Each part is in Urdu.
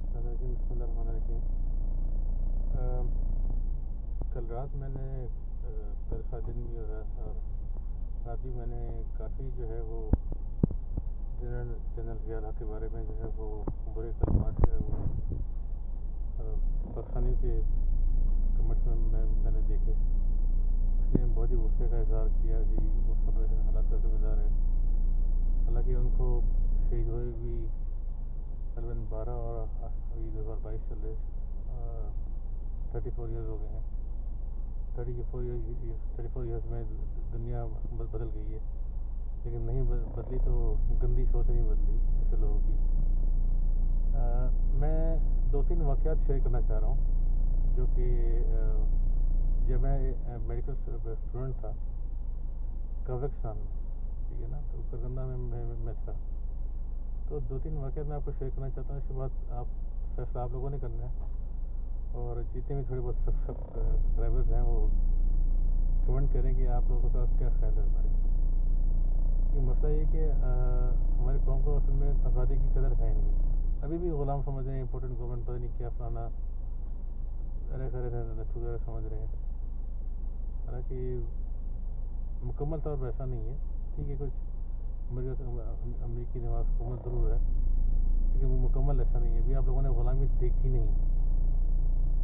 بسم اللہ الرحمن الرحیم۔ کل رات میں نے کل سات دن بھی ہو رہا تھا اور رات بھی میں نے کافی جو ہے وہ جنرل ضیاء الحق کے بارے میں جو ہے وہ برے کلمات جو ہے وہ پاکستانیوں کے کمنٹس میں نے دیکھے۔ اس نے بہت ہی غصے کا اظہار کیا جی وہ سب حالات کا ذمہ دار ہے، حالانکہ ان کو شہید ہوئے بھی تقریباً 12 اور ابھی 2022 چل رہے 34 ایئرز ہو گئے ہیں۔ 34 ایئرز میں دنیا بدل گئی ہے، لیکن نہیں بدلی تو گندی سوچ نہیں بدلی ایسے لوگوں کی۔ میں 2-3 واقعات شیئر کرنا چاہ رہا ہوں جو کہ جب میں میڈیکل اسٹوڈنٹ تھا قازقستان میں، ٹھیک ہے نا، تو کرگندہ میں تھا، تو 2-3 واقعات میں آپ کو شیئر کرنا چاہتا ہوں۔ اس کے بعد آپ فیصلہ آپ لوگوں نے کرنا ہے، اور جتنے بھی تھوڑے بہت سبسکرائبرز ہیں وہ کمنٹ کریں کہ آپ لوگوں کا کیا خیال ہے ہمارے۔ یہ مسئلہ یہ کہ ہماری قوم کو اصل میں آزادی کی قدر ہے نہیں، ابھی بھی غلام سمجھ رہے ہیں، امپورٹنٹ گورنمنٹ پتہ نہیں کیا فلانا ارے نتھو سمجھ رہے ہیں، حالانکہ مکمل طور پر ایسا نہیں ہے۔ ٹھیک ہے، کچھ امریکی نواز حکومت ضرور ہے، لیکن وہ مکمل ایسا نہیں ہے۔ ابھی آپ لوگوں نے غلامی دیکھی نہیں ہے۔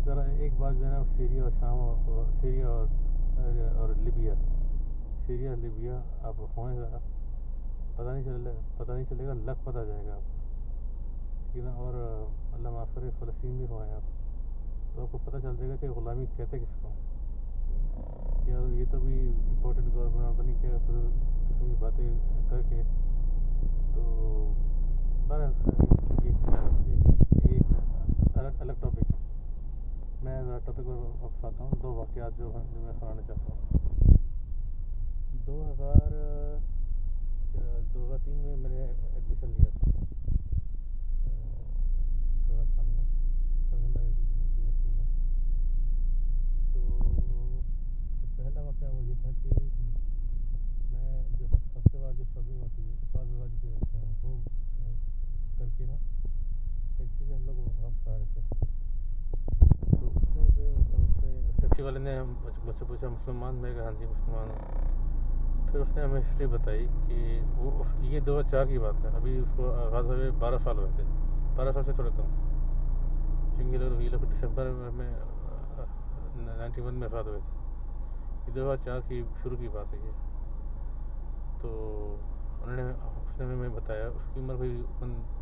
ذرا ایک بات جو ہے نا، سیریا اور شام سیریا اور لیبیا آپ ہوئیں ذرا، پتہ نہیں چلے گا، لک پتہ جائے گا آپ کو، ٹھیک ہے نا۔ اور اللہ معاف کرے فلسطین بھی ہوئے آپ، تو آپ کو پتہ چل جائے گا کہ غلامی کہتے کس کو ہیں۔ یہ تو بھی امپورٹنٹ گورنمنٹ اور بنی کیا فضول قسم کی باتیں کر کے، تو بہرحال ایک الگ ٹاپک، میں ٹاپک پر واپس آتا ہوں۔ 2 واقعات جو میں سنانا چاہتا ہوں۔ 2003 میں میں نے ایڈمیشن لیا تھا قازقستان میں، کرگندہ یونیورسٹی میں۔ تو پہلا واقعہ وہ یہ تھا کہ میں جو ہفتے بعد جو شاپنگ ہوتی ہے اس بعد وہ کر کے نا ٹیکسی سے ہم لوگ واپس آ رہے تھے، تو اس ٹیکسی والے نے مجھ سے پوچھا مسلمان، میں کہا ہاں جی مسلمان ہوں۔ پھر اس نے ہمیں ہسٹری بتائی کہ یہ 2004 کی بات ہے، ابھی اس کو آغاز ہوئے 12 سال ہوئے تھے، 12 سال سے تھوڑا کم، کیونکہ یہ لوگ دسمبر میں 91 میں آزاد ہوئے تھے۔ یہ 2004 کی شروع کی بات ہے یہ۔ تو اس نے ہمیں بتایا اس کی عمر بھی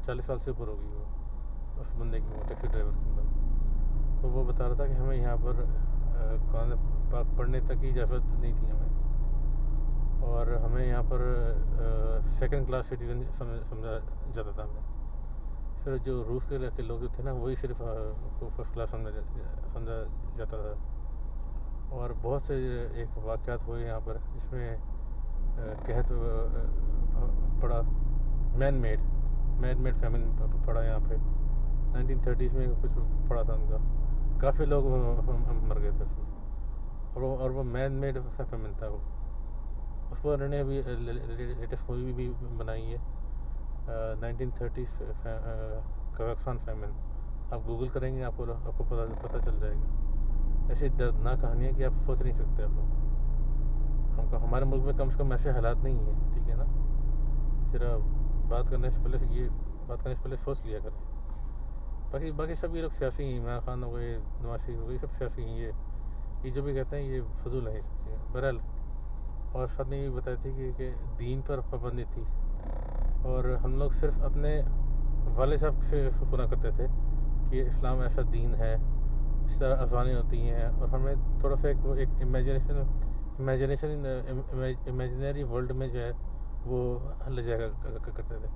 40 سال سے اوپر ہوگی، وہ اس بندے کی ٹیکسی ڈرائیور کی عمر۔ تو وہ بتا رہا تھا کہ ہمیں یہاں پر قرآن پاک پڑھنے تک کی اجازت نہیں تھی ہمیں، اور ہمیں یہاں پر سیکنڈ کلاس سٹیزن سمجھا جاتا تھا ہمیں۔ پھر جو روس کے لوگ جو تھے نا وہی صرف فرسٹ کلاس سمجھا جاتا تھا۔ اور بہت سے ایک واقعات ہوئے یہاں پر جس میں قحط پڑا، مین میڈ فیمن پڑا یہاں پہ 1930s میں کچھ پڑا تھا ان کا، کافی لوگ مر گئے تھے اس میں، اور وہ مین میڈ فیمن تھا وہ۔ اس پر انہوں نے ابھی لیٹسٹ مووی بھی بنائی ہے 1930s قازقستان فیمن، آپ گوگل کریں گے آپ کو پتہ چل جائے گا۔ ایسی دردناک کہانی ہے کہ آپ سوچ نہیں سکتے آپ لوگ۔ ہمارے ملک میں کم سے کم ایسے حالات نہیں ہیں، ٹھیک ہے نا۔ ذرا بات کرنے سے پہلے سوچ لیا کریں۔ باقی سب یہ لوگ سیاسی ہیں، عمران خان ہو گئے، نواز شریف ہو گئے، سب سیاسی ہیں، یہ جو بھی کہتے ہیں یہ فضول ہے یہ چیزیں۔ بہرحال اور ساتھ میں یہ بتائی تھی کہ دین پر پابندی تھی، اور ہم لوگ صرف اپنے والد صاحب سے سنا کرتے تھے کہ اسلام ایسا دین ہے، اس طرح اذانیں ہوتی ہیں، اور ہمیں تھوڑا سا ایک امیجنری ورلڈ میں جو ہے وہ لے جایا کرتے تھے۔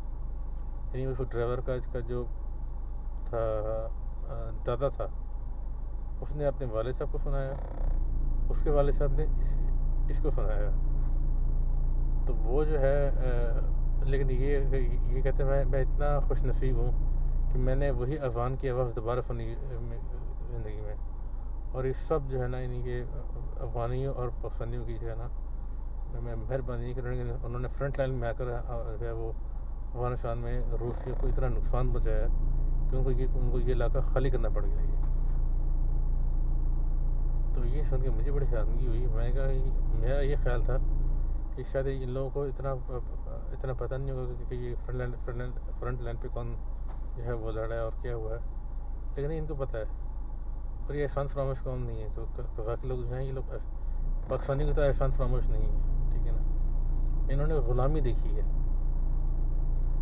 یعنی اس ڈرائیور کا جو تھا دادا تھا، اس نے اپنے والد صاحب کو سنایا، اس کے والد صاحب نے اس کو سنایا، تو وہ جو ہے لیکن یہ کہتے ہیں میں اتنا خوش نصیب ہوں کہ میں نے وہی اذان کی آواز دوبارہ سنی زندگی میں۔ اور یہ سب جو ہے نا یعنی کہ افغانیوں اور پاکستانیوں کی جو ہے نا میں مہربانی کہ انہوں نے فرنٹ لائن میں آ کر جو ہے وہ افغانستان میں روسیوں کو اتنا نقصان پہنچایا کہ ان کو یہ علاقہ خالی کرنا پڑ گیا یہ. تو یہ سن کے مجھے بڑی حیرانگی ہوئی. میں نے کہا میرا یہ خیال تھا کہ شاید ان لوگوں کو اتنا پتہ نہیں ہوگا کہ یہ فرنٹ لائن پہ کون جو ہے وہ لڑا ہے اور کیا ہوا ہے, لیکن ان کو پتہ ہے. اور یہ احسان فراموش قوم نہیں ہے کہ باقی لوگ جو ہیں یہ لوگ پاکستانی کی طرح احسان فراموش نہیں ہے, ٹھیک ہے نا. انہوں نے غلامی دیکھی ہے,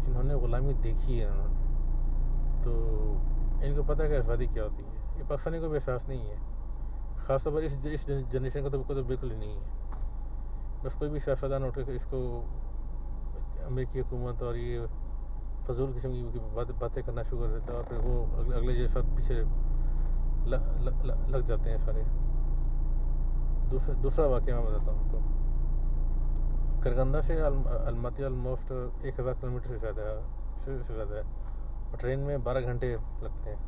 انہوں نے تو ان کو پتہ ہے کہ آزادی کیا ہوتی ہے. یہ پاکستانی کو بھی احساس نہیں ہے, خاص طور پر اس جنریشن کو تو بالکل ہی نہیں ہے. بس کوئی بھی سیاستدان اٹھ کے اس کو امریکی حکومت اور یہ فضول قسم کی باتیں کرنا شروع کر دیتا ہے, اور پھر وہ اگلے جیسا پیچھے لگ جاتے ہیں سارے. دوسرا واقعہ میں بتاتا ہوں آپ کو. کرگندہ سے الماتی آلموسٹ 1000 کلومیٹر سے زیادہ ہے, اور ٹرین میں 12 گھنٹے لگتے ہیں.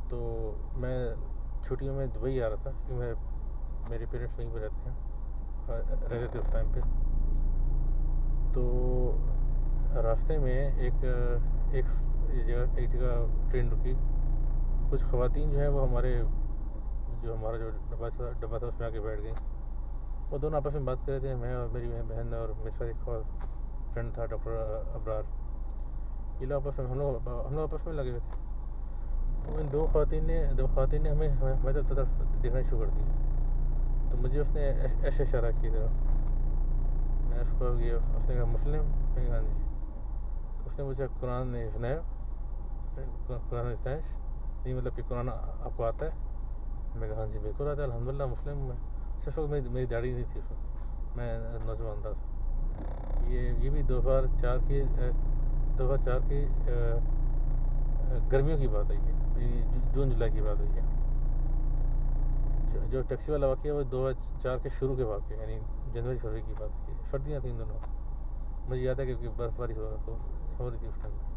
تو میں چھٹیوں میں دبئی آ رہا تھا, کیونکہ میرے پیرنٹس وہیں پہ رہتے تھے اس ٹائم پہ. تو راستے میں ایک جگہ ٹرین رکی. کچھ خواتین جو ہیں وہ ہمارا جو ڈبہ تھا اس میں آ کے بیٹھ گئیں. وہ دونوں آپس میں بات کر رہے تھے, میں اور میری بہن اور میرے ساتھ ایک اور فرینڈ تھا ڈاکٹر ابرار. یہ لوگ ہم لوگ آپس میں لگے ہوئے تھے. تو ان دو خواتین نے ہمیں طرف دیکھنا شروع کر دیا. تو مجھے اس نے ایسے اشارہ کیا تھا. میں اس نے کہا مسلم, میں کہا جی. تو اس نے مجھے قرآن نہیں مطلب کہ قرآن آپ کو آتا ہے؟ میں کہا ہاں جی بالکل آتا ہے, الحمدللہ مسلم ہوں میں. اس وقت میری داڑھی نہیں تھی, اس وقت میں نوجوان تھا. یہ بھی 2004 کی گرمیوں کی بات ہے, یہ جون جولائی کی بات ہے. جو ٹیکسی والا واقعہ ہے وہ 2004 کے شروع کے واقعے, یعنی جنوری فروری کی بات ہے. سردیاں تھیں ان دنوں, مجھے یاد ہے کہ برف باری ہو رہی تھی اس ٹائم پہ.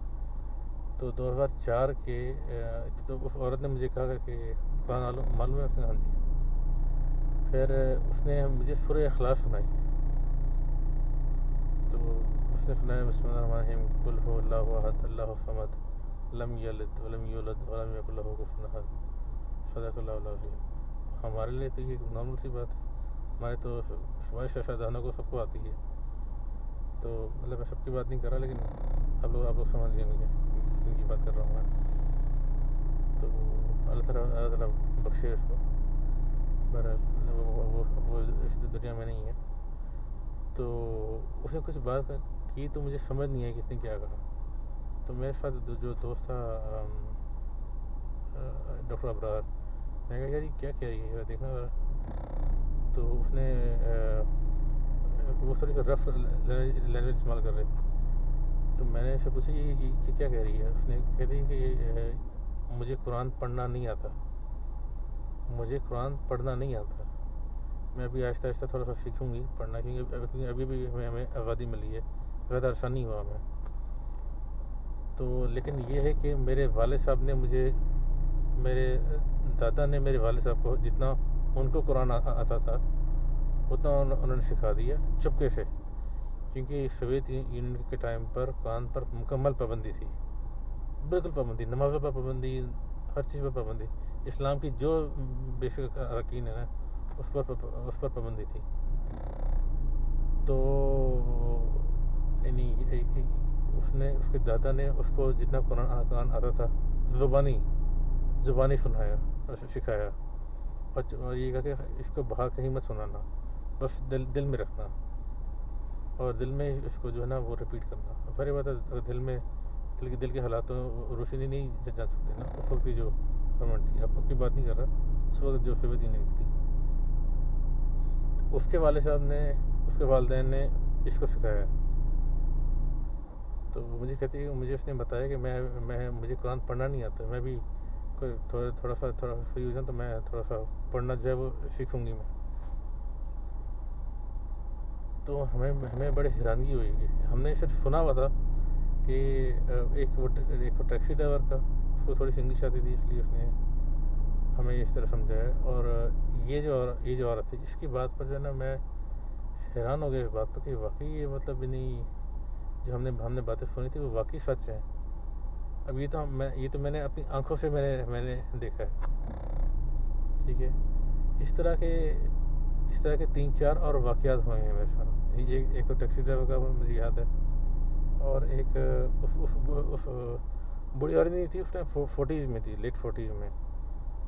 تو 2004 کے تو اس عورت نے مجھے کہا کہ قرآن معلوم ہے؟ اس نے ہاں جی. پھر اس نے مجھے سورہ اخلاص سنائی. تو اس نے سنایا بسم اللہ الرحمن الرحیم قل هو اللہ احد اللہ الصمد لم یلد ولم یولد ولم یکن له کفوا احد صدق اللہ العظیم. ہمارے لیے تو یہ نارمل سی بات ہے, ہمارے تو سائنسدانوں کو سب کو آتی ہے. تو مطلب میں سب کی بات نہیں کر رہا, لیکن آپ لوگ سمجھ گئے مجھے ان کی بات کر رہا ہوں میں. تو اللہ تعالیٰ بخشے اس کو. بہرحال وہ اس دنیا میں نہیں ہے. تو اس نے کچھ بات کی تو مجھے سمجھ نہیں آئی کہ اس نے کیا کہا. تو میرے ساتھ جو دوست تھا ڈاکٹر ابرار, میں کہا یار یہ کیا کہہ رہی ہے دیکھنا ذرا. تو اس نے وہ تھوڑی سی رف لینگویج استعمال کر رہے تھے. تو میں نے اسے پوچھا کہ کیا کہہ رہی ہے. اس نے کہتی کہ مجھے قرآن پڑھنا نہیں آتا, میں ابھی آہستہ آہستہ تھوڑا سا سیکھوں گی پڑھنا, کیونکہ ابھی بھی ہمیں آزادی ملی ہے, زیادہ عرصہ نہیں ہوا ہمیں. تو لیکن یہ ہے کہ میرے والد صاحب نے میرے دادا نے میرے والد صاحب کو جتنا ان کو قرآن آتا تھا اتنا انہوں نے سکھا دیا چپکے سے, کیونکہ سوویت یونین کے ٹائم پر قرآن پر مکمل پابندی تھی, بالکل پابندی, نمازوں پر پابندی, ہر چیز پر پابندی. اسلام کی جو بیسک ارکین ہے نا اس پر پابندی تھی. تو یعنی اس کے دادا نے اس کو جتنا قرآن آتا تھا زبانی سکھایا, اور یہ کہا کہ اس کو باہر کہیں مت سنانا, بس دل میں رکھنا, اور دل میں اس کو جو ہے نا وہ ریپیٹ کرنا. ظاہر بات ہے دل کے حالاتوں روشنی نہیں جان سکتے نا اس وقت کی جو گورنمنٹ تھی. آپ کی بات نہیں کر رہا, اس وقت جو سوویت یونین کی تھی. اس کے والد صاحب نے, اس کے والدین نے اس کو سکھایا. تو مجھے کہتی ہے کہ مجھے اس نے بتایا کہ مجھے قرآن پڑھنا نہیں آتا, میں بھی تھوڑا سا فری ہو جاؤں تو میں تھوڑا سا پڑھنا جو ہے وہ سیکھوں گی میں. تو ہمیں بڑی حیرانگی ہوئی کہ ہم نے صرف سنا ہوا تھا کہ ایک ٹیکسی ڈرائیور کا, اس کو تھوڑی سی انگلش آتی تھی, اس لیے اس نے ہمیں اس طرح سمجھایا. اور یہ جو عورت تھی, اس کی بات پر جو ہے نا میں حیران ہو گیا اس بات پر کہ واقعی یہ مطلب نہیں, جو ہم نے باتیں سنی تھی وہ واقعی سچ ہیں. اب یہ تو میں نے اپنی آنکھوں سے میں نے دیکھا ہے، ٹھیک ہے. اس طرح کے 3-4 اور واقعات ہوئے ہیں میرے ساتھ. ایک تو ٹیکسی ڈرائیور کا مجھے یاد ہے، اور ایک اس بوڑھی عورت نہیں تھی، اس ٹائم 40s میں تھی، لیٹ 40s میں،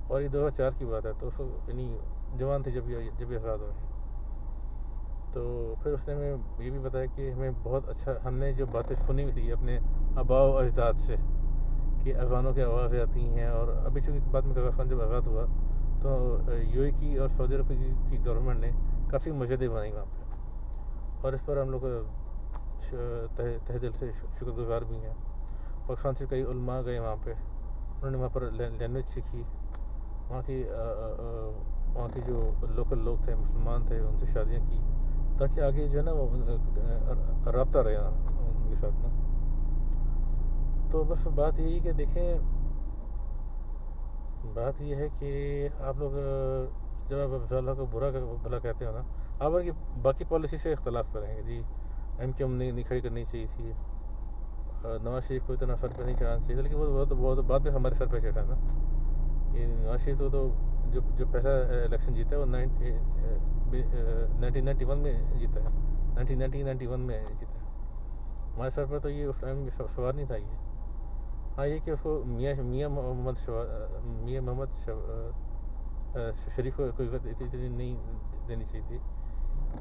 اور یہ 2004 کی بات ہے، تو اس یعنی جوان تھی جب یہ آزاد ہوئی. تو پھر اس نے ہمیں یہ بھی بتایا کہ ہمیں بہت اچھا، ہم نے جو باتیں سنی ہوئی تھی اپنے آباء و اجداد سے کہ اذانوں کی آوازیں آتی ہیں. اور ابھی چونکہ بعد میں قزاقستان جب آزاد ہوا تو یو اے کی اور سعودی عرب کی گورنمنٹ نے کافی مسجدیں بنائی وہاں پہ، اور اس پر ہم لوگ تہ دل سے شکر گزار بھی ہیں. پاکستان سے کئی علماء گئے وہاں پہ، انہوں نے وہاں پر لینگویج سیکھی، وہاں کی جو لوکل لوگ تھے، مسلمان تھے، ان سے شادیاں کی، تاکہ آگے جو ہے نا وہ رابطہ رہے ان کے ساتھ نا. تو بس بات یہی کہ دیکھیں، بات یہ ہے کہ آپ لوگ جب آپ افضل اللہ کو بھلا کہتے ہو نا، آپ ان کی باقی پالیسی سے اختلاف کریں گے. جی ایم کیو ایم نہیں کھڑی کرنی چاہیے تھی، نواز شریف کو اتنا سر پہ نہیں چڑھانا چاہیے، لیکن وہ تو بعد میں ہمارے سر پہ چڑھا نا. یہ نواز شریف تو جو پہلا الیکشن جیتا ہے وہ 1991 میں جیتا ہے، 1991 میں جیتا ہے. ہمارے سر پر تو یہ اس ٹائم سوار نہیں تھا. یہ ہاں، یہ کہ اس کو میاں محمد شریف کو کوئی عزت اتنی نہیں دینی چاہیے تھی،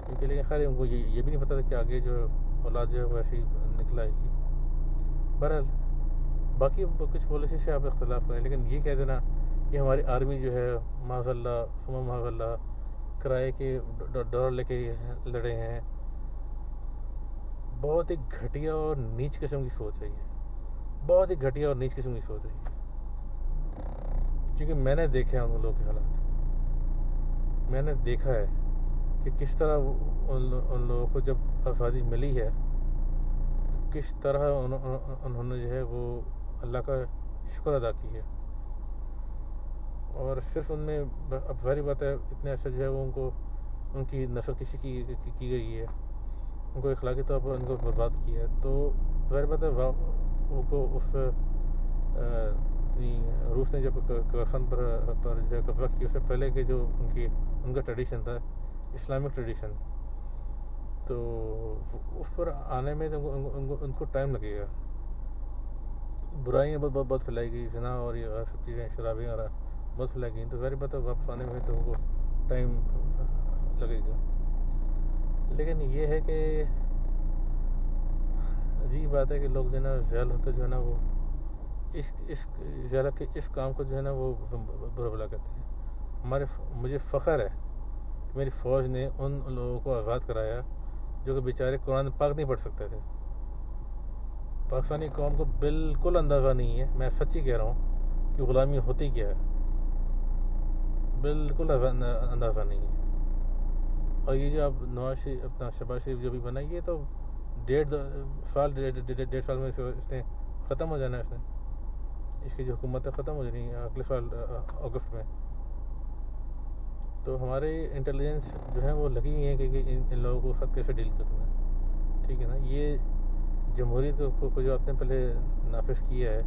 کیونکہ لیکن خیر ان کو یہ بھی نہیں پتا تھا کہ آگے جو اولاد جو ہے وہ ایسی نکل آئے گی. بہرحال باقی کچھ پالیسی سے آپ اختلاف کریں، لیکن یہ کہہ دینا کہ ہماری آرمی جو ہے معاذ اللہ ثم معاذ اللہ کرائے کے ڈالر لے کے لڑے ہیں، بہت ہی گھٹیا اور نیچ قسم کی سوچ ہے. یہ بہت ہی گھٹیا اور نیچ قسم کی سوچ ہے، کیونکہ میں نے دیکھے ہیں ان لوگوں کے حالات. میں نے دیکھا ہے کہ کس طرح ان لوگوں کو جب آزادی ملی ہے کس طرح انہوں نے جو ہے وہ اللہ کا شکر ادا کی ہے. اور صرف ان میں اب ظاہری بات ہے اتنے عرصے جو ہے وہ ان کی نسل کشی کی گئی ہے، ان کو اخلاقی طور پر ان کو برباد کیا ہے. تو ظاہر بات ہے ان کو اس روس نے جب قزاقستان پر جو ہے قبضہ کیا، اس سے پہلے کہ جو ان کا ٹریڈیشن تھا، اسلامک ٹریڈیشن، تو اس پر آنے میں ان کو ٹائم لگے گا. برائیاں بہت پھیلائی گئی، زنا اور یہ سب چیزیں، شرابیں اور بہت پھیلائی گئی، تو ظاہر بات ہے واپس آنے میں تو ان کو ٹائم لگے گا. لیکن یہ ہے کہ عجیب بات ہے کہ لوگ جو ہے نا ذیل ہو کے جو ہے نا وہ اس کام کو جو ہے نا وہ برا بلا کرتے ہیں. مجھے فخر ہے کہ میری فوج نے ان لوگوں کو آزاد کرایا جو کہ بیچارے قرآن پاک نہیں پڑھ سکتے تھے. پاکستانی قوم کو بالکل اندازہ نہیں ہے، میں سچی کہہ رہا ہوں کہ غلامی ہوتی کیا ہے، بالکل اندازہ نہیں ہے. اور یہ جو اب نواز شریف اپنا شہباز شریف جو بھی بنا، یہ تو ڈیڑھ سال میں اس نے ختم ہو جانا ہے. اس کی جو حکومت ہے ختم ہو جانی ہے اگلے سال اگست میں. تو ہمارے انٹیلیجنس جو ہے وہ لگی ہوئی ہیں کہ ان لوگوں کو ساتھ کیسے ڈیل کرنا ہے، ٹھیک ہے نا. یہ جمہوریت کو جو آپ نے پہلے نافذ کیا ہے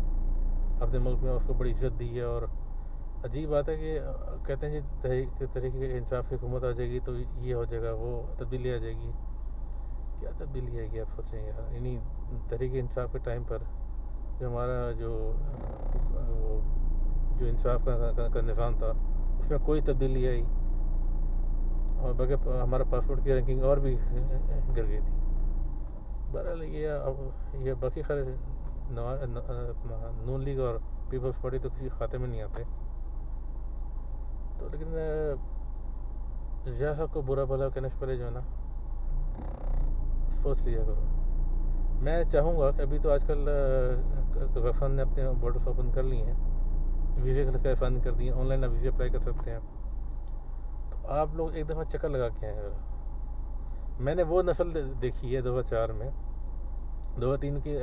اپنے ملک میں، اس کو بڑی عزت دی ہے. اور عجیب بات ہے کہ کہتے ہیں جی تحریک انصاف کی حکومت آ جائے گی تو یہ ہو جائے گا، وہ تبدیلی آ جائے گی. کیا تبدیلی آئے گی آپ سوچیں یار. یعنی تحریک انصاف کے ٹائم پر جو ہمارا جو انصاف کا نظام تھا اس میں کوئی تبدیلی آئی، اور بلکہ ہمارا پاسپورٹ کی رینکنگ اور بھی گر گئی تھی. بہرحال یہ باقی خیر نون لیگ اور پیپلز پارٹی تو کسی خاتے میں نہیں آتے. تو لیکن ضیاء حق کو برا بھلا کہنے سے پہلے جو ہے نا سوچ لیا کرو. میں چاہوں گا کہ ابھی تو آج کل قزاقستان نے اپنے بارڈرز اوپن کر لی ہیں، ویزے کا آسانی کر دی ہیں، آن لائن آپ ویزے اپلائی کر سکتے ہیں. تو آپ لوگ ایک دفعہ چکر لگا کے آئیں. میں نے وہ نسل دیکھی ہے 2004 میں، 2003 کی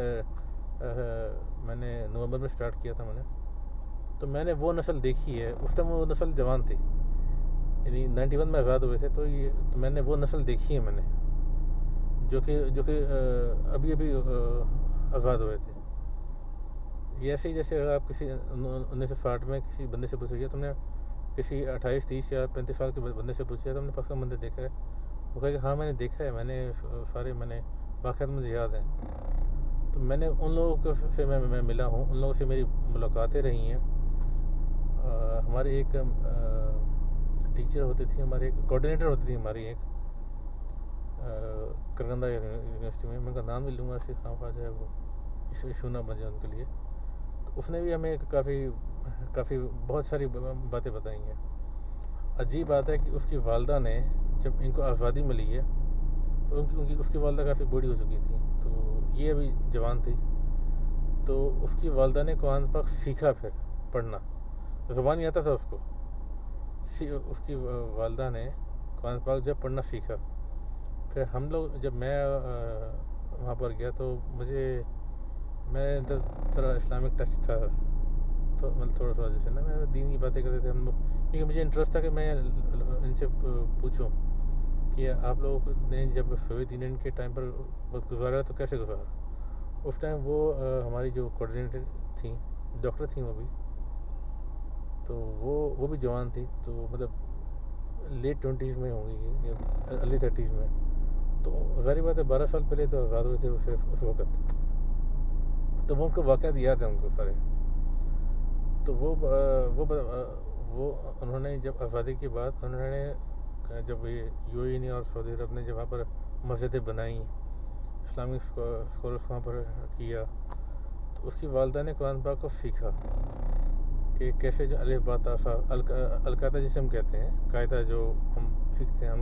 میں نے نومبر میں سٹارٹ کیا تھا تو میں نے وہ نسل دیکھی ہے. اس ٹائم وہ نسل جوان تھی، یعنی 91 میں آزاد ہوئے تھے. تو میں نے وہ نسل دیکھی ہے میں نے، جو کہ ابھی آزاد ہوئے تھے. یہ ایسے ہی جیسے اگر آپ کسی 1960 میں کسی بندے سے پوچھیے تم نے کسی 28 30 یا 35 سال کے بندے سے پوچھا تم نے پاکستان مندر دیکھا ہے، وہ کہے کہ ہاں میں نے دیکھا ہے، میں نے سارے واقعات مجھے یاد ہیں. تو میں نے ان لوگوں سے میں ملا ہوں، ان لوگوں سے میری ملاقاتیں رہی ہیں. ہماری ایک ٹیچر ہوتی تھی، ہماری ایک کوآرڈینیٹر ہوتی تھی ہماری ایک کرگندہ یونیورسٹی میں کا نام بھی لوں گا، ایسے خواہ جو ہے وہ ایشو نہ بن جائے ان کے لیے. تو اس نے بھی ہمیں کافی بہت ساری باتیں بتائی ہیں. عجیب بات ہے کہ اس کی والدہ نے جب ان کو آزادی ملی ہے تو اس کی والدہ کافی بوڑھی ہو چکی تھی، تو یہ ابھی جوان تھی. تو اس کی والدہ نے قرآن پاک سیکھا، پھر پڑھنا زبان نہیں آتا تھا اس کو. اس کی والدہ نے قرآن پاک جب پڑھنا سیکھا، پھر ہم لوگ جب میں وہاں پر گیا تو میں تھوڑا اسلامک ٹچ تھا، تو مطلب تھوڑا جیسے نا میں دین کی باتیں کرتے تھے ہم لوگ، کیونکہ مجھے انٹرسٹ تھا کہ میں ان سے پوچھوں کہ آپ لوگوں نے جب سوویت یونین کے ٹائم پر وقت گزارا تو کیسے گزارا. اس ٹائم وہ ہماری جو کوآرڈینیٹر تھیں، ڈاکٹر تھیں وہ بھی، تو وہ بھی جوان تھی، تو مطلب لیٹ 20s میں ہوں گی یا ارلی 30s میں. تو ظاہر بات ہے 12 سال پہلے تو آزاد ہوئے تھے اس وقت. تو وہ ان کو واقعات یاد ہیں ان کو سارے. تو وہ انہوں نے جب آزادی کے بعد انہوں نے جب یو اے ای اور سعودی عرب نے جب وہاں پر مسجدیں بنائیں، اسلامک اسکالرس وہاں پر کیا، تو اس کی والدہ نے قرآن پاک کو سیکھا کہ کیسے جو الف با تا سا القاعدہ جسے ہم کہتے ہیں، قاعدہ جو ہم سیکھتے ہیں، ہم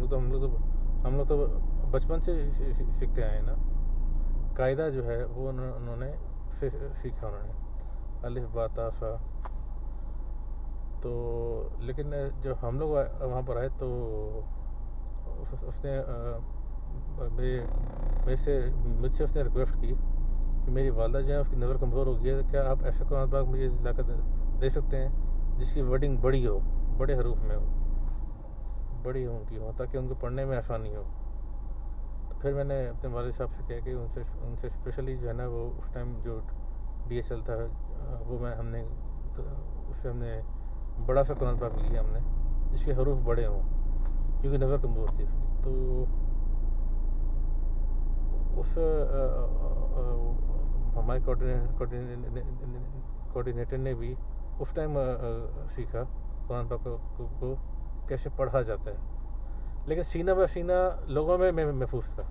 لوگ تو بچپن سے سیکھتے آئے ہیں نا. قاعدہ جو ہے وہ انہوں نے سیکھا، انہوں نے الف با تا سا. تو لیکن جب ہم لوگ وہاں پر آئے تو اس نے مجھ سے اس نے ریکویسٹ کی کہ میری والدہ جو ہے اس کی نظر کمزور ہو گئی ہے، کیا آپ ایسا قرآن پاک مجھے لا کر دے سکتے ہیں جس کی ورڈنگ بڑی ہو، بڑے حروف میں ہو، بڑی ان کی ہو، تاکہ ان کو پڑھنے میں آسانی ہو. تو پھر میں نے اپنے والد صاحب سے کہہ کے ان سے اسپیشلی جو ہے نا وہ اس ٹائم جو ڈی ایس ایل تھا وہ ہم نے اس سے ہم نے بڑا سا قرآن پاک لیا ہم نے جس کے حروف بڑے ہوں، کیونکہ نظر کمزور تھی اس کی. تو اس ہمارے کوآرڈینیٹر نے بھی اس ٹائم سیکھا قرآن پاک کو کیسے پڑھا جاتا ہے، لیکن سینہ بہ سینہ لوگوں میں محفوظ تھا.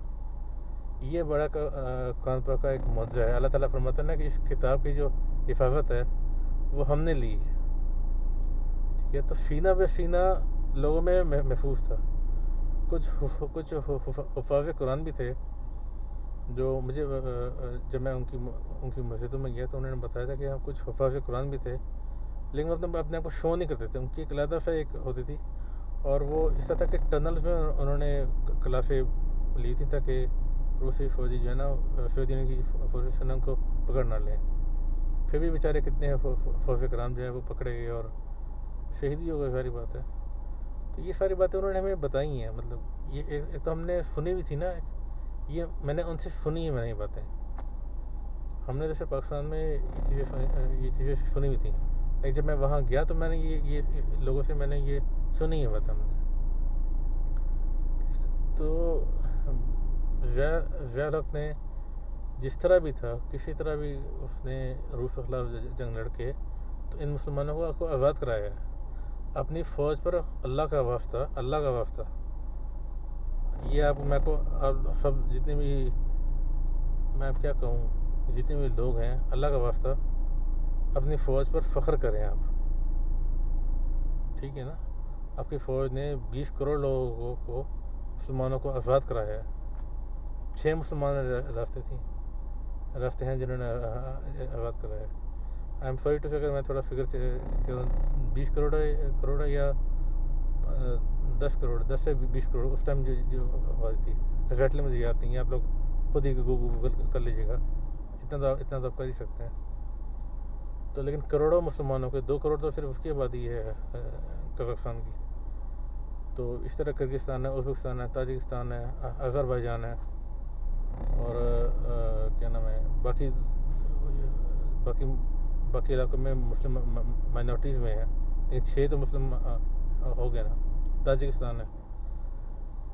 یہ بڑا قرآن پاک کا ایک معجزہ ہے. اللہ تعالیٰ فرماتا ہے نا کہ اس کتاب کی جو حفاظت ہے وہ ہم نے لی ہے، ٹھیک ہے. تو سینہ بہ سینہ لوگوں میں محفوظ تھا. کچھ حفاظ قرآن بھی تھے جو مجھے جب میں ان کی مسجدوں میں گیا تو انہوں نے بتایا تھا کہ کچھ حفاظ قرآن بھی تھے، لیکن اپنے آپ کو شو نہیں کرتے تھے. ان کی ایک علیحدہ سے ایک ہوتی تھی، اور وہ اس طرح کہ ٹنلز میں انہوں نے کلاسیں لی تھی تاکہ روسی فوجی جو ہے نا سعودی یونین کی فوجی سے ان کو پکڑ نہ لیں. پھر بھی بیچارے کتنے فوج کرام جو ہیں وہ پکڑے گئے اور شہید بھی ہو گئے، ساری بات ہے. تو یہ ساری باتیں انہوں نے ہمیں بتائی ہیں. مطلب یہ ایک تو ہم نے سنی بھی تھی نا، یہ میں نے ان سے سنی ہے، میں نے یہ باتیں ہم نے جیسے پاکستان میں یہ چیزیں سنی ہوئی تھیں، لیکن جب میں وہاں گیا تو میں نے یہ لوگوں سے میں نے یہ سنی ہے بات ہم نے. تو ضیاء الحق نے جس طرح بھی تھا، کسی طرح بھی اس نے روس کے خلاف جنگ لڑ کے تو ان مسلمانوں کو آزاد کرایا ہے. اپنی فوج پر اللہ کا واسطہ یہ آپ سب جتنے بھی میں آپ کیا کہوں، جتنے بھی لوگ ہیں، اللہ کا واسطہ اپنی فوج پر فخر کریں آپ، ٹھیک ہے نا. آپ کی فوج نے 20 کروڑ لوگوں کو مسلمانوں کو آزاد کرایا ہے. 6 مسلمان راستے ہیں جنہوں نے آزاد کرایا ہے. آئی ایم سوری ٹو سے اگر میں تھوڑا فگر 20 کروڑ یا 10 سے 20 کروڑ اس ٹائم جو آبادی تھی، ایگزیکٹلی مجھے یاد نہیں ہے. آپ لوگ خود ہی گوگل کر لیجیے گا، اتنا تو آپ کر ہی سکتے ہیں. تو لیکن کروڑوں مسلمانوں کے 2 کروڑ تو صرف اس کی آبادی ہے قزاقستان کی. تو اس طرح کرگستان ہے، ازبکستان ہے، تاجکستان ہے، آذربائیجان ہے، اور کیا نام ہے باقی باقی علاقوں میں مسلم مائنورٹیز میں ہیں، لیکن 6 تو مسلم ہو گئے نا، تاجکستان ہے.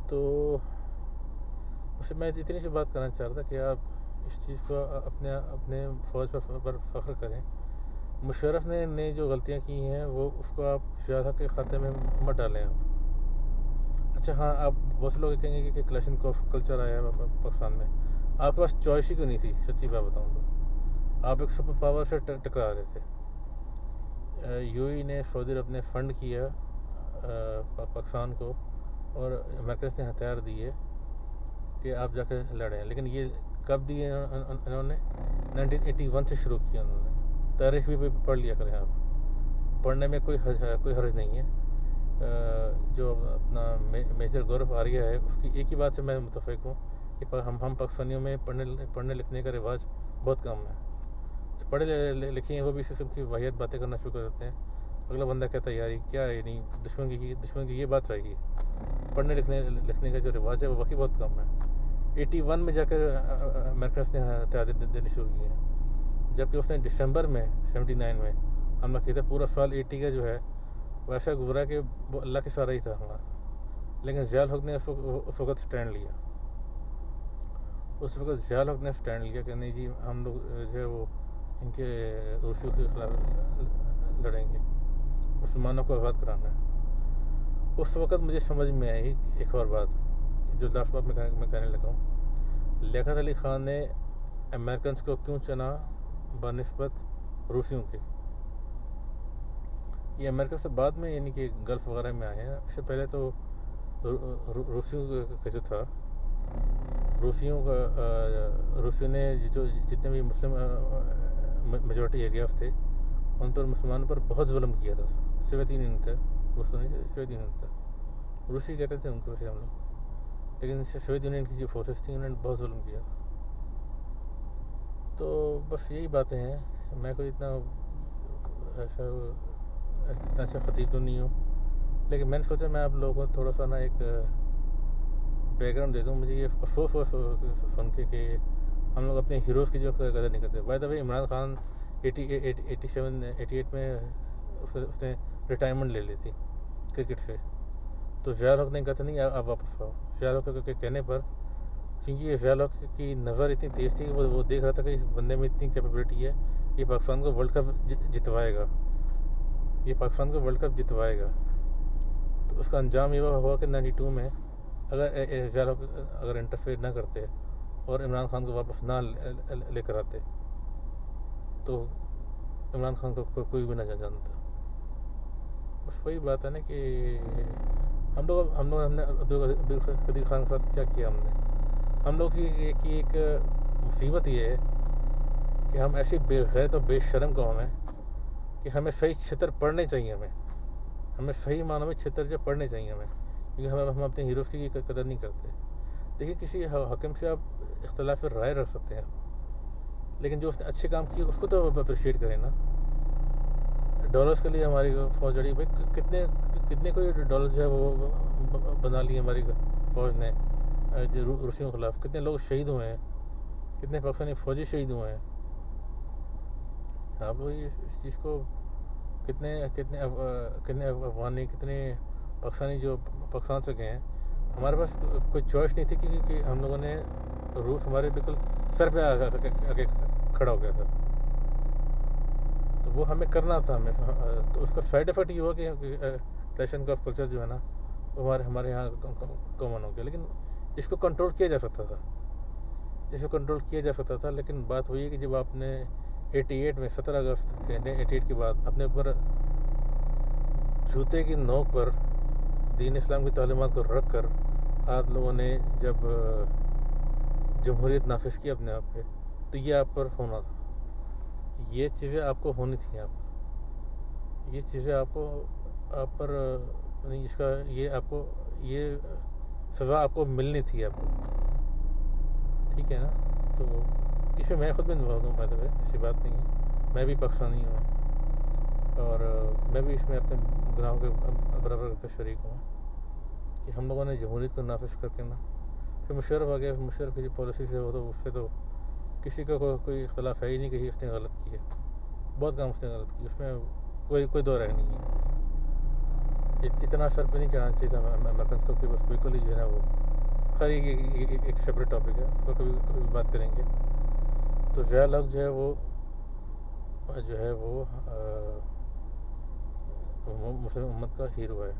تو اسے میں اتنی سی بات کرنا چاہ رہا تھا کہ آپ اس چیز کو اپنے فوج پر فخر کریں. مشرف نے جو غلطیاں کی ہیں وہ اس کو آپ شہدا کے خاتے میں مت ڈالیں آپ. اچھا ہاں، آپ بہت سے لوگ کہیں گے کہ کلاشنکوف کلچر آیا ہے پاکستان میں. آپ کے پاس چوائس ہی کیوں نہیں تھی؟ سچی بات بتاؤں تو آپ ایک سپر پاور سے ٹکرا رہے تھے. یو ای نے سعودی عرب نے فنڈ کیا پاکستان کو، اور امریکہ نے ہتھیار دیے کہ آپ جا کے لڑیں. لیکن یہ کب دیے انہوں نے؟ 1981 سے شروع کیا انہوں نے. تاریخ بھی پڑھ لیا کریں آپ، پڑھنے میں کوئی حرج نہیں ہے. جو اپنا میجر گورو آریہ ہے اس کی ایک ہی بات سے میں متفق ہوں کہ ہم پاکستانیوں میں پڑھنے لکھنے کا رواج بہت کم ہے. جو پڑھے لکھے ہیں وہ بھی قسم کی واحد باتیں کرنا شروع کر دیتے ہیں. اگلا بندہ کہتا ہے یار کیا ہے، نہیں دشمن کی یہ بات چاہیے. پڑھنے لکھنے کا جو رواج ہے وہ واقعی بہت کم ہے. 81 میں جا کر امریکہ نے ہتھیار دینے شروع کیے ہیں، جبکہ اس نے دسمبر میں 79 میں حملہ کیا تھا. پورا سال 80 کا جو ہے وہ ایسا گزرا کہ وہ اللہ کے سہارا ہی تھا ہمارا. لیکن ضیاء الحق نے اس وقت سٹینڈ لیا. ضیاء الحق نے سٹینڈ لیا کہ نہیں جی ہم لوگ جو ہے وہ ان کے روسیوں کے خلاف لڑیں گے، مسلمانوں کو آزاد کرانا ہے. اس وقت مجھے سمجھ میں آئی ایک اور بات جو لاسٹ بات میں کہنے لگا ہوں. لیاقت علی خان نے امریکنس کو کیوں چنا بنسبت روسیوں کے؟ یہ امریکہ سے بعد میں یعنی کہ گلف وغیرہ میں آئے ہیں. اس سے پہلے تو روسیوں کا جو تھا، روسیوں نے جو جتنے بھی مسلم میجورٹی ایریاز تھے ان پر مسلمانوں پر بہت ظلم کیا تھا. سوویت یونین تھا، سوویت یونین تھا، روسی کہتے تھے ان کو ویسے ہم لوگ، لیکن سوویت یونین کی جو فورسز تھیں انہوں نے بہت ظلم کیا تھا. تو بس یہی باتیں ہیں. میں کوئی اتنا اچھا خطیب تو نہیں ہوں، لیکن میں نے سوچا میں آپ لوگوں کو تھوڑا سا نا ایک بیک گراؤنڈ دے دوں. مجھے یہ افسوس ہوا سن کے کہ ہم لوگ اپنے ہیروز کی جو قدر نہیں کرتے. بائی دا وے عمران خان 88 میں اس نے ریٹائرمنٹ لے لی تھی کرکٹ سے. تو ضیاء الحق نے کہا تھا نہیں آپ واپس آؤ. ضیاء الحق کے کہنے پر، کیونکہ یہ ضیاء الحق کی نظر اتنی تیز تھی، وہ دیکھ رہا تھا کہ اس بندے میں اتنی کیپیبلٹی ہے، یہ پاکستان کو ورلڈ کپ جتوائے گا، یہ پاکستان کو ورلڈ کپ جتوائے گا. تو اس کا انجام یہ ہوا کہ 92 میں اگر ضیاء الحق اگر انٹرفیئر نہ کرتے اور عمران خان کو واپس نہ لے کر آتے تو عمران خان کو کوئی بھی نہ جانتا. بس وہی بات ہے نا کہ ہم نے عبدالقدیر خان کے ساتھ کیا کیا. ہم لوگ کی ایک مصیبت یہ ہے کہ ہم ایسی بے غیرت اور بے شرم قوم ہیں کہ ہمیں صحیح چھتر پڑھنے چاہیے. ہمیں صحیح معنوں میں چھتر جو پڑھنے چاہیے کیونکہ ہم اپنے ہیروز کی قدر نہیں کرتے. دیکھیے کسی حاکم سے آپ اختلاف رائے رکھ سکتے ہیں، لیکن جو اس نے اچھے کام کیے اس کو تو اپریشیٹ کریں نا. ڈالرز کے لیے ہماری فوج لڑی، بھائی کتنے کوئی ڈالر جو ہے وہ بنا لیے ہماری فوج نے روسیوں کے خلاف. کتنے لوگ شہید ہوئے ہیں، کتنے پاکستانی فوجی شہید ہوئے ہیں. آپ لوگ اس چیز کو کتنے افغانی کتنے پاکستانی جو پاکستان سے گئے ہیں. ہمارے پاس کوئی چوائس نہیں تھی کہ ہم لوگوں نے روس ہمارے بالکل سر پہ آگے کھڑا ہو گیا تھا، تو وہ ہمیں کرنا تھا. تو اس کا سائڈ افیکٹ یہ ہوا کہ کلاشنکوف کلچر جو ہے نا وہ ہمارے یہاں کامن ہو گیا. لیکن اس کو کنٹرول کیا جا سکتا تھا، لیکن بات وہی ہے کہ جب آپ نے 88 میں 17 اگست 88 کے بعد اپنے اوپر جوتے کی نوک پر دین اسلام کی تعلیمات کو رکھ کر آپ لوگوں نے جب جمہوریت نافذ کی اپنے آپ پہ، تو یہ آپ پر ہونا تھا. یہ چیزیں آپ کو ہونی تھیں. یہ چیزیں آپ پر اس کا یہ سزا آپ کو ملنی تھی آپ کو. ٹھیک ہے نا؟ تو اس میں خود بھی انوالو ہوں. بائی دا وے ایسی بات نہیں ہے، میں بھی پاکستانی ہوں اور میں بھی اس میں اپنے گناہوں کے برابر کا شریک ہوں کہ ہم لوگوں نے جمہوریت کو نافذ کر کے نا پھر مشرف آ گیا. مشرف کی جو پالیسی سے وہ تو اس سے تو کسی کا کوئی اختلاف ہے ہی نہیں کہ اس نے غلط کی ہے. بہت کام اس نے غلط کی، اس میں کوئی دو رائے نہیں ہے. اتنا سر پہ نہیں چڑھانا چاہیے تھا امریکنس کو کہ بس بالکل ہی جو ہے نا وہ خیر ایک سپریٹ ٹاپک ہے، اس پر کبھی بات کریں گے. تو ضیاء الحق جو ہے وہ مسلم امت کا ہیرو ہے.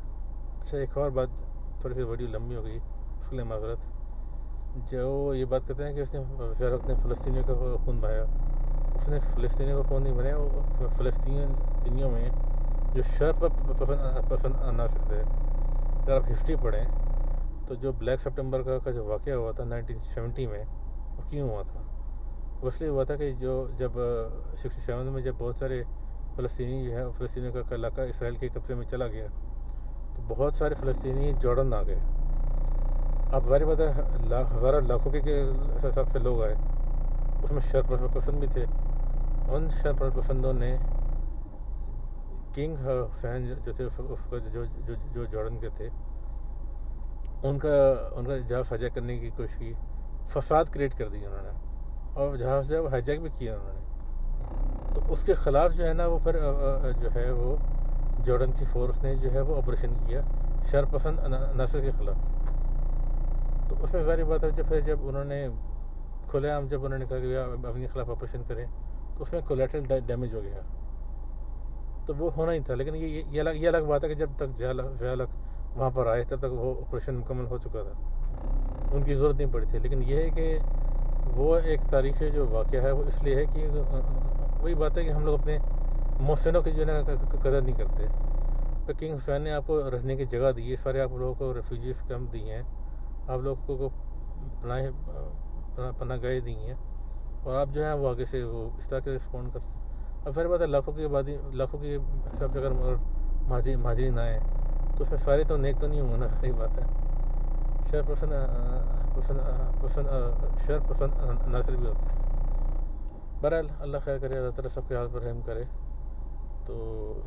اچھا ایک اور بات، تھوڑی سی ویڈیو لمبی ہو گئی، اس کے لیے معذرت. جو یہ بات کرتے ہیں کہ اس نے ضیاء الحق نے فلسطینیوں کا خون بہایا، اس نے فلسطینیوں کا خون نہیں بنایا. وہ فلسطینیوں میں جو شرف پسند عناصر تھے، اگر آپ ہسٹری پڑھیں تو جو بلیک سپٹمبر کا جو واقعہ ہوا تھا 1970 میں، وہ کیوں ہوا تھا؟ وہ اس لیے ہوا تھا کہ جب 67 میں جب بہت سارے فلسطینی جو ہے فلسطینیوں کا علاقہ اسرائیل کے قبضے میں چلا گیا تو بہت سارے فلسطینی جارڈن آ گئے. اب ظاہر بات ہے ہزاروں لاکھوں کے حساب سے لوگ آئے، اس میں شرف پسند بھی تھے. ان شرف پسندوں نے کنگ حسین جو تھے جو جارڈن کے تھے، ان کا جہاز ہائیجیک کرنے کی کوشش کی، فساد کریٹ کر دی انہوں نے، اور جہاز جو ہے وہ ہائیجیک بھی کیا انہوں نے. تو اس کے خلاف جو ہے نا وہ پھر جو ہے وہ جارڈن کی فورس نے جو ہے وہ آپریشن کیا شر پسند عناصر کے خلاف. تو اس میں ظاہر بات ہے جب انہوں نے کھلے عام جب انہوں نے کہا کہ اپنے خلاف آپریشن کریں تو اس میں کولیٹرل ڈیمیج ہو گیا. تو وہ ہونا ہی تھا، لیکن یہ الگ بات ہے کہ جب تک ضیاء الحق وہاں پر آئے تب تک وہ آپریشن مکمل ہو چکا تھا، ان کی ضرورت نہیں پڑی تھی. لیکن یہ ہے کہ وہ ایک تاریخی جو واقعہ ہے وہ اس لیے ہے کہ وہی بات ہے کہ ہم لوگ اپنے محسنوں کی جو ہے نا قدر نہیں کرتے. تو کنگ حسین نے آپ کو رہنے کی جگہ دی ہے، سارے آپ لوگوں کو ریفیوجیز کیمپ دیے ہیں، آپ لوگوں کو پناہ گاہیں دی ہیں، اور آپ جو ہے وہ آگے سے وہ اس طرح کے رسپونڈ کریں. اب پھر بات ہے لاکھوں کی سب جگہ مہاجرین آئے تو اس میں سارے تو نیک تو نہیں ہوں گے نا. صحیح بات ہے، شر پسند عناصر بھی ہوتے ہیں. بہرحال اللہ خیر کرے، اللہ تعالیٰ سب کے حال پر رحم کرے. تو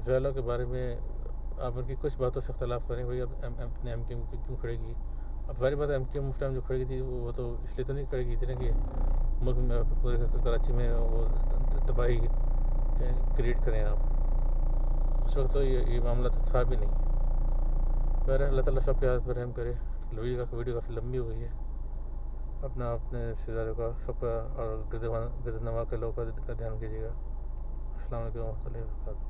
ضیاء الحق کے بارے میں آپ ان کی کچھ باتوں سے اختلاف کریں، بھائی اب اپنے ایم کیو کیوں کھڑے کی. اب ظاہر بات ہے ایم کیو اس ٹائم جو کھڑے کی تھی وہ تو اس لیے تو نہیں کھڑے کی تھی نا کہ ملک میں پورے کراچی میں وہ تباہی کریٹ کریں آپ. اس وقت تو یہ معاملہ تھا بھی نہیں. بہرحال اللہ تعالیٰ سب کے ہاتھ پر رحم کرے. ویڈیو کافی لمبی ہو گئی ہے. اپنے رشتے داروں کا سب کا اور گردنواں کے لوگوں کا دھیان کیجیے گا. السلام علیکم و رحمۃ اللہ وبرکاتہ.